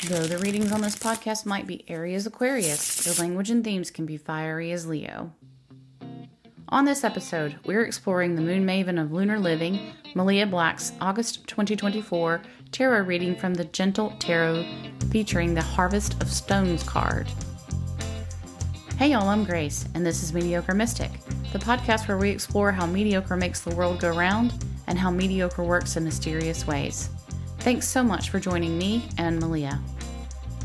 Though the readings on this podcast might be Aries Aquarius, the language and themes can be fiery as Leo. On this episode, we're exploring the Moon Maven of Lunar Living, Meliea Black's August 2024 tarot reading from the Gentle Tarot featuring the Harvest of Stones card. Hey y'all, I'm Grace, and this is Mediocre Mystic, the podcast where we explore how mediocre makes the world go round and how mediocre works in mysterious ways. Thanks so much for joining me and Meliea.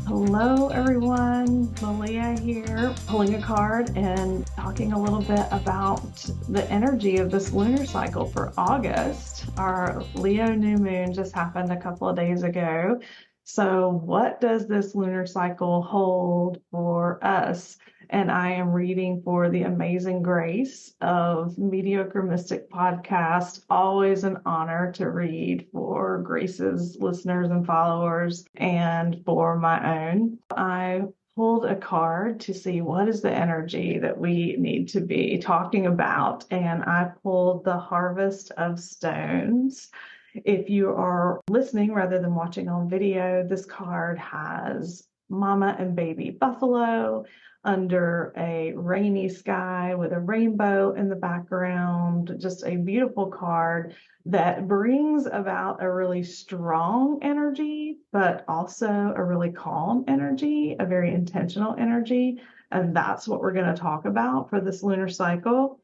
Hello everyone, Meliea here, pulling a card and talking a little bit about the energy of this lunar cycle for August. Our Leo new moon just happened a couple of days ago. So what does this lunar cycle hold for us? And I am reading for the amazing Grace of Mediocre Mystic podcast. Always an honor to read for Grace's listeners and followers and for my own. I pulled a card to see what is the energy that we need to be talking about. And I pulled the Harvest of Stones. If you are listening rather than watching on video, this card has mama and baby buffalo under a rainy sky with a rainbow in the background. Just a beautiful card that brings about a really strong energy, but also a really calm energy, a very intentional energy. And that's what we're going to talk about for this lunar cycle.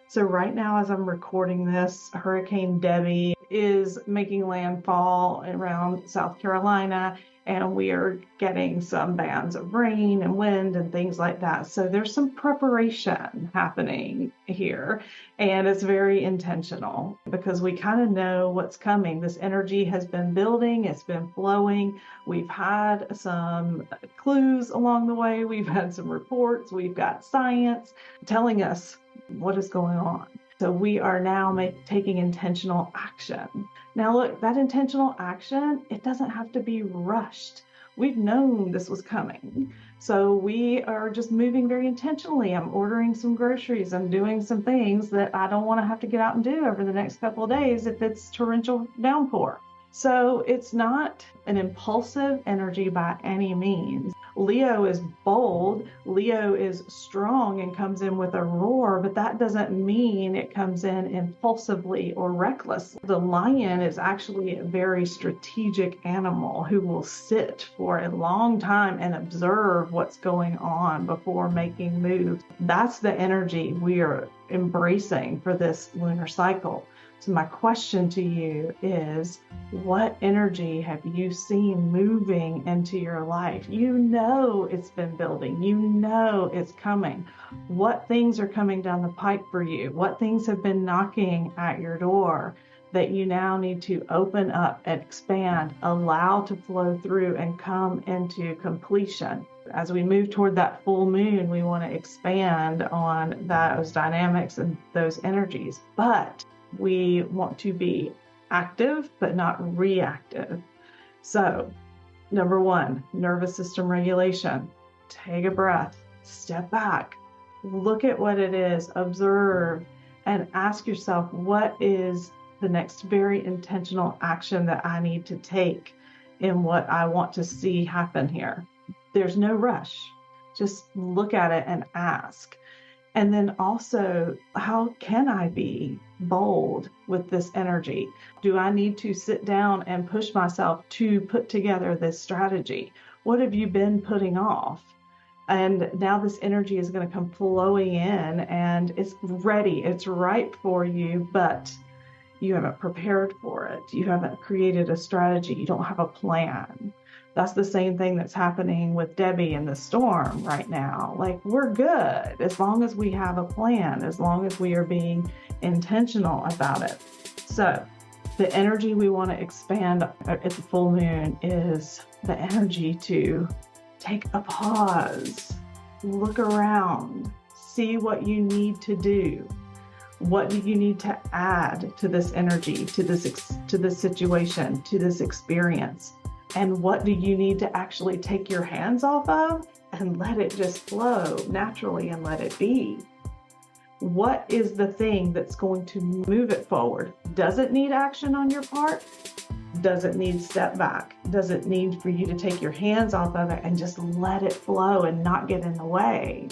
So right now, as I'm recording this, Hurricane Debbie is making landfall around South Carolina, and we are getting some bands of rain and wind and things like that. So there's some preparation happening here, and it's very intentional because we kind of know what's coming. This energy has been building, it's been flowing. We've had some clues along the way. We've had some reports. We've got science telling us what is going on. So we are now taking intentional action. Now look, that intentional action, it doesn't have to be rushed. We've known this was coming. So we are just moving very intentionally. I'm ordering some groceries. I'm doing some things that I don't want to have to get out and do over the next couple of days if it's torrential downpour. So it's not an impulsive energy by any means. Leo is bold, Leo is strong and comes in with a roar, but that doesn't mean it comes in impulsively or reckless. The lion is actually a very strategic animal who will sit for a long time and observe what's going on before making moves. That's the energy we are embracing for this lunar cycle. So my question to you is, what energy have you seen moving into your life? You know it's been building. You know it's coming. What things are coming down the pipe for you? What things have been knocking at your door that you now need to open up and expand, allow to flow through and come into completion? As we move toward that full moon, we want to expand on those dynamics and those energies. But we want to be active, but not reactive. So, number one, nervous system regulation. Take a breath, step back, look at what it is, observe, and ask yourself, what is the next very intentional action that I need to take in what I want to see happen here? There's no rush. Just look at it and ask. And then also, how can I be bold with this energy? Do I need to sit down and push myself to put together this strategy? What have you been putting off? And now this energy is going to come flowing in and it's ready. It's ripe for you, but you haven't prepared for it. You haven't created a strategy. You don't have a plan. That's the same thing that's happening with Debbie and the storm right now. Like, we're good as long as we have a plan, as long as we are being intentional about it. So the energy we want to expand at the full moon is the energy to take a pause, look around, see what you need to do. What do you need to add to this energy, to this situation, to this experience? And what do you need to actually take your hands off of and let it just flow naturally and let it be? What is the thing that's going to move it forward? Does it need action on your part? Does it need step back? Does it need for you to take your hands off of it and just let it flow and not get in the way?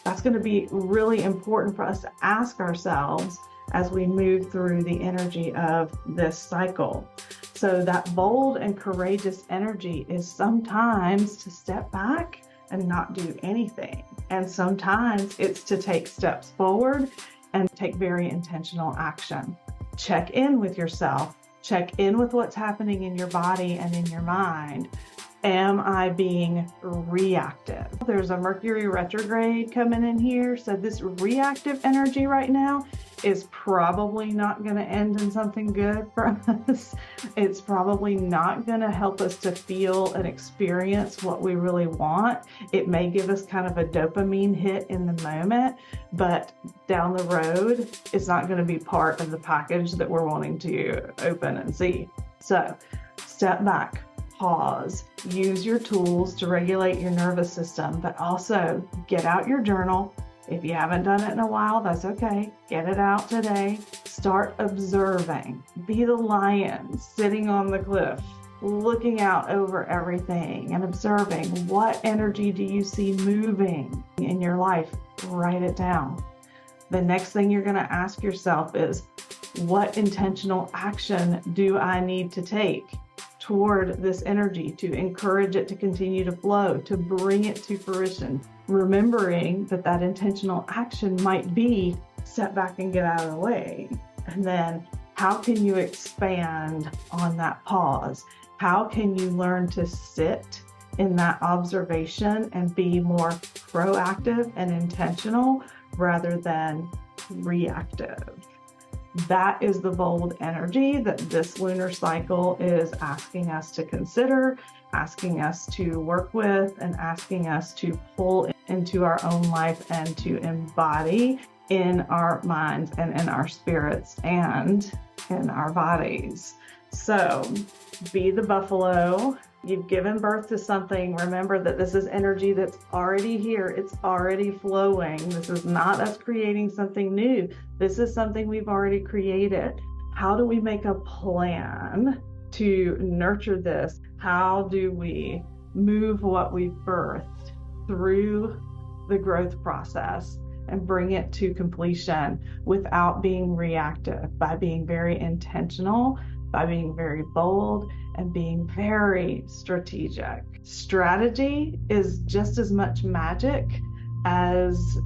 That's going to be really important for us to ask ourselves as we move through the energy of this cycle. So that bold and courageous energy is sometimes to step back and not do anything. And sometimes it's to take steps forward and take very intentional action. Check in with yourself. Check in with what's happening in your body and in your mind. Am I being reactive? There's a Mercury retrograde coming in here. So this reactive energy right now is probably not going to end in something good for us. It's probably not going to help us to feel and experience what we really want. It may give us kind of a dopamine hit in the moment, but down the road, it's not going to be part of the package that we're wanting to open and see. So step back. Pause, use your tools to regulate your nervous system, but also get out your journal. If you haven't done it in a while, that's okay. Get it out today. Start observing. Be the lion sitting on the cliff, looking out over everything and observing what energy do you see moving in your life. Write it down. The next thing you're going to ask yourself is, what intentional action do I need to take toward this energy to encourage it to continue to flow, to bring it to fruition? Remembering that that intentional action might be step back and get out of the way. And then how can you expand on that pause? How can you learn to sit in that observation and be more proactive and intentional rather than reactive? That is the bold energy that this lunar cycle is asking us to consider, asking us to work with, and asking us to pull into our own life and to embody in our minds and in our spirits and in our bodies. So be the buffalo. You've given birth to something. Remember that this is energy that's already here. It's already flowing. This is not us creating something new. This is something we've already created. How do we make a plan to nurture this? How do we move what we've birthed through the growth process and bring it to completion without being reactive, by being very intentional, by being very bold, and being very strategic? Strategy is just as much magic as,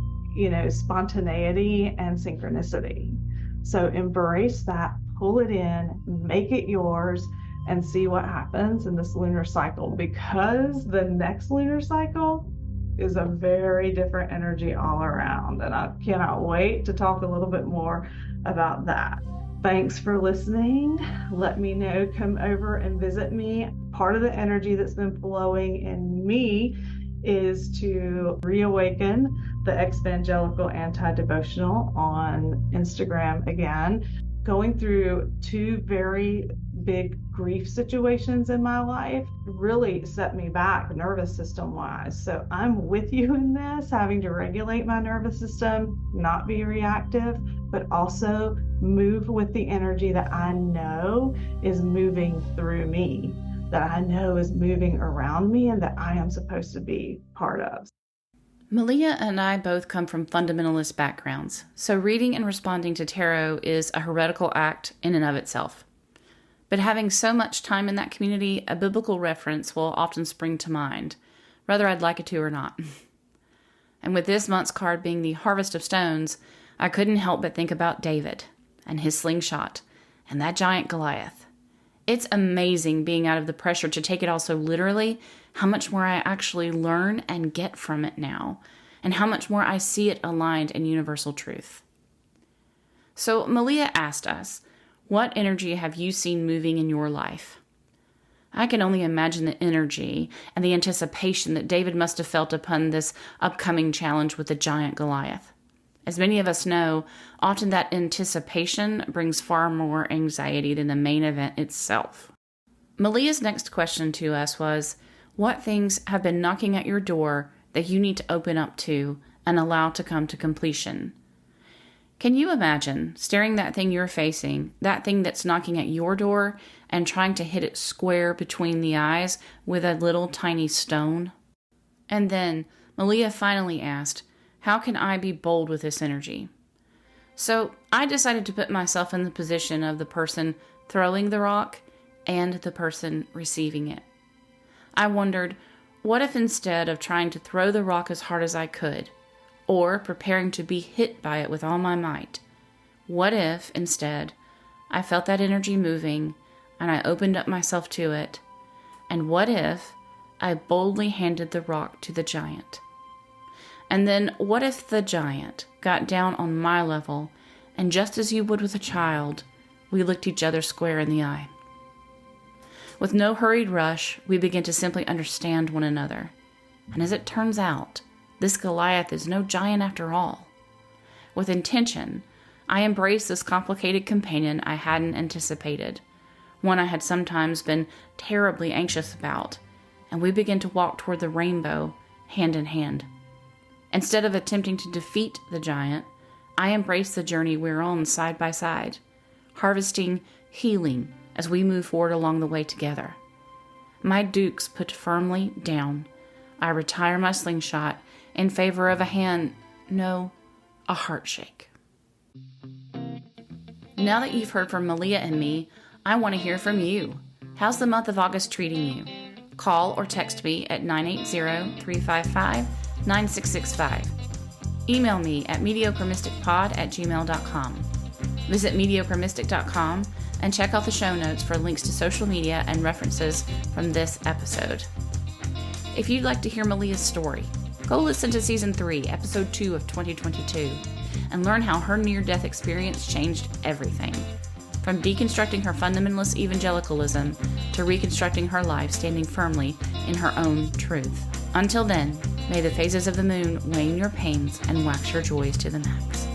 spontaneity and synchronicity. So embrace that, pull it in, make it yours, and see what happens in this lunar cycle, because the next lunar cycle is a very different energy all around. And I cannot wait to talk a little bit more about that. Thanks for listening. Let me know, come over and visit me. Part of the energy that's been flowing in me is to reawaken the Evangelical Anti-Devotional on Instagram again. Going through two very big grief situations in my life really set me back nervous system wise. So I'm with you in this, having to regulate my nervous system, not be reactive, but also move with the energy that I know is moving through me, that I know is moving around me, and that I am supposed to be part of. Meliea and I both come from fundamentalist backgrounds, so reading and responding to tarot is a heretical act in and of itself. But having so much time in that community, a biblical reference will often spring to mind, whether I'd like it to or not. And with this month's card being the Harvest of Stones, I couldn't help but think about David and his slingshot and that giant Goliath. It's amazing being out of the pressure to take it all so literally, how much more I actually learn and get from it now, and how much more I see it aligned in universal truth. So Meliea asked us, what energy have you seen moving in your life? I can only imagine the energy and the anticipation that David must have felt upon this upcoming challenge with the giant Goliath. As many of us know, often that anticipation brings far more anxiety than the main event itself. Melia's next question to us was, what things have been knocking at your door that you need to open up to and allow to come to completion? Can you imagine staring that thing you're facing, that thing that's knocking at your door, and trying to hit it square between the eyes with a little tiny stone. And then Meliea finally asked, how can I be bold with this energy? So I decided to put myself in the position of the person throwing the rock and the person receiving it. I wondered, what if instead of trying to throw the rock as hard as I could, or preparing to be hit by it with all my might, what if instead I felt that energy moving and I opened up myself to it, and what if I boldly handed the rock to the giant? And then what if the giant got down on my level, and just as you would with a child, we looked each other square in the eye? With no hurried rush, we begin to simply understand one another. And as it turns out, this Goliath is no giant after all. With intention, I embrace this complicated companion I hadn't anticipated, one I had sometimes been terribly anxious about, and we begin to walk toward the rainbow, hand in hand. Instead of attempting to defeat the giant, I embrace the journey we're on side by side, harvesting healing as we move forward along the way together. My dukes put firmly down, I retire my slingshot in favor of a heart shake. Now that you've heard from Meliea and me, I want to hear from you. How's the month of August treating you? Call or text me at 980-355-9665. Email me at mediocremysticpod@gmail.com. Visit mediocremystic.com and check out the show notes for links to social media and references from this episode. If you'd like to hear Melia's story, go listen to Season 3, Episode 2 of 2022, and learn how her near-death experience changed everything. From deconstructing her fundamentalist evangelicalism to reconstructing her life standing firmly in her own truth. Until then, may the phases of the moon wane your pains and wax your joys to the max.